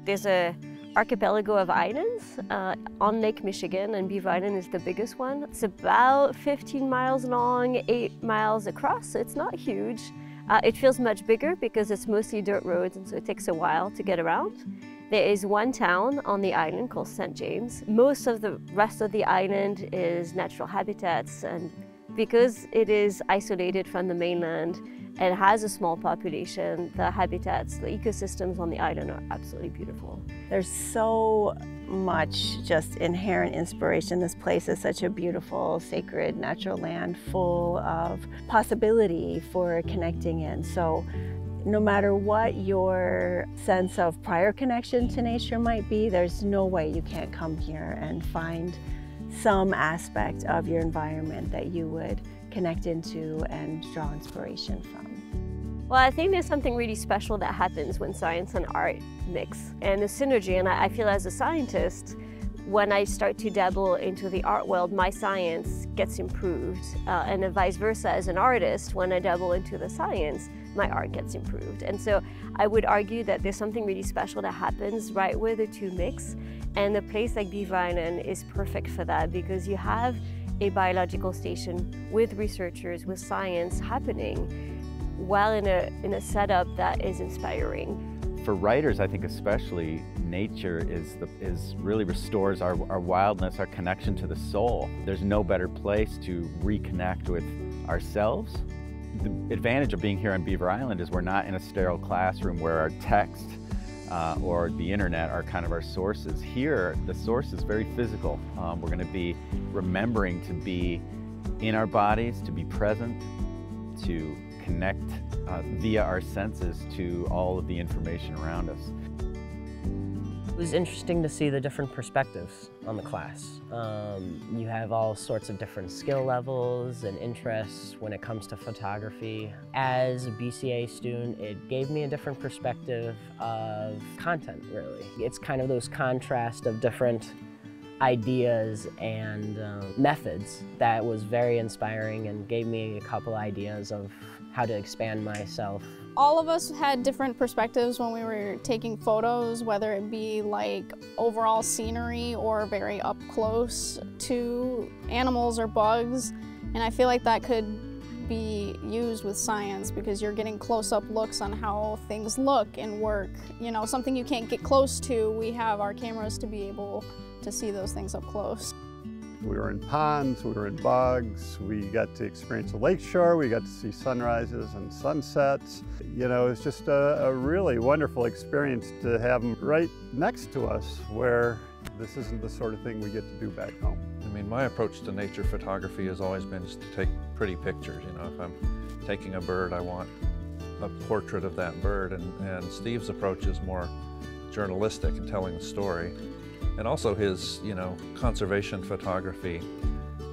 There's a archipelago of islands on Lake Michigan, and Beaver Island is the biggest one. It's about 15 miles long, 8 miles across, so it's not huge. It feels much bigger because it's mostly dirt roads, and so it takes a while to get around. There is one town on the island called St. James. Most of the rest of the island is natural habitats, and because it is isolated from the mainland and has a small population, the habitats, the ecosystems on the island are absolutely beautiful. There's so much just inherent inspiration. This place is such a beautiful, sacred, natural land full of possibility for connecting in. So no matter what your sense of prior connection to nature might be, there's no way you can't come here and find some aspect of your environment that you would connect into and draw inspiration from. Well, I think there's something really special that happens when science and art mix, and the synergy. And I feel as a scientist, when I start to dabble into the art world, my science gets improved, and then vice versa. As an artist, when I dabble into the science, my art gets improved. And so I would argue that there's something really special that happens right where the two mix, and a place like Beaver Island is perfect for that, because you have a biological station with researchers, with science happening, while in a setup that is inspiring. For writers, I think especially, nature really restores our wildness, our connection to the soul. There's no better place to reconnect with ourselves. The advantage of being here on Beaver Island is we're not in a sterile classroom where our text or the internet are kind of our sources. Here, the source is very physical. We're going to be remembering to be in our bodies, to be present, to connect via our senses to all of the information around us. It was interesting to see the different perspectives on the class. You have all sorts of different skill levels and interests when it comes to photography. As a BCA student, it gave me a different perspective of content, really. It's kind of those contrast of different ideas and methods that was very inspiring and gave me a couple ideas of how to expand myself. All of us had different perspectives when we were taking photos, whether it be like overall scenery or very up close to animals or bugs. And I feel like that could be used with science, because you're getting close-up looks on how things look and work. You know, something you can't get close to, we have our cameras to be able to see those things up close. We were in ponds, we were in bogs, we got to experience the lakeshore, we got to see sunrises and sunsets. You know, it's just a really wonderful experience to have them right next to us, where this isn't the sort of thing we get to do back home. I mean, my approach to nature photography has always been just to take pretty pictures. You know, if I'm taking a bird, I want a portrait of that bird, and Steve's approach is more journalistic and telling the story. And also his, you know, conservation photography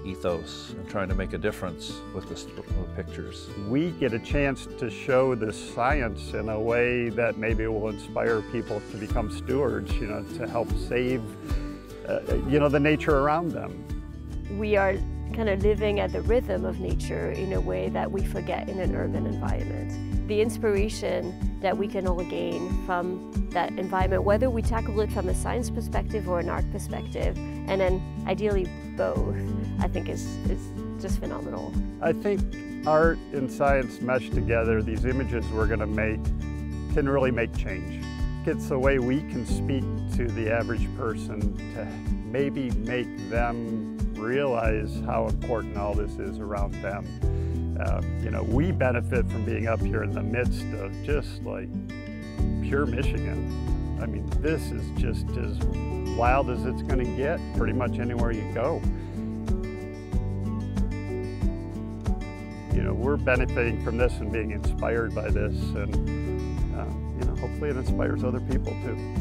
ethos and trying to make a difference with the pictures. We get a chance to show the science in a way that maybe will inspire people to become stewards, you know, to help save, you know, the nature around them. We are kind of living at the rhythm of nature in a way that we forget in an urban environment. The inspiration that we can all gain from that environment, whether we tackle it from a science perspective or an art perspective, and then ideally both, I think is just phenomenal. I think art and science mesh together. These images we're going to make can really make change. It's a way we can speak to the average person to maybe make them realize how important all this is around them. You know, we benefit from being up here in the midst of just like pure Michigan. I mean, this is just as wild as it's going to get pretty much anywhere you go. You know, we're benefiting from this and being inspired by this, and you know, hopefully it inspires other people too.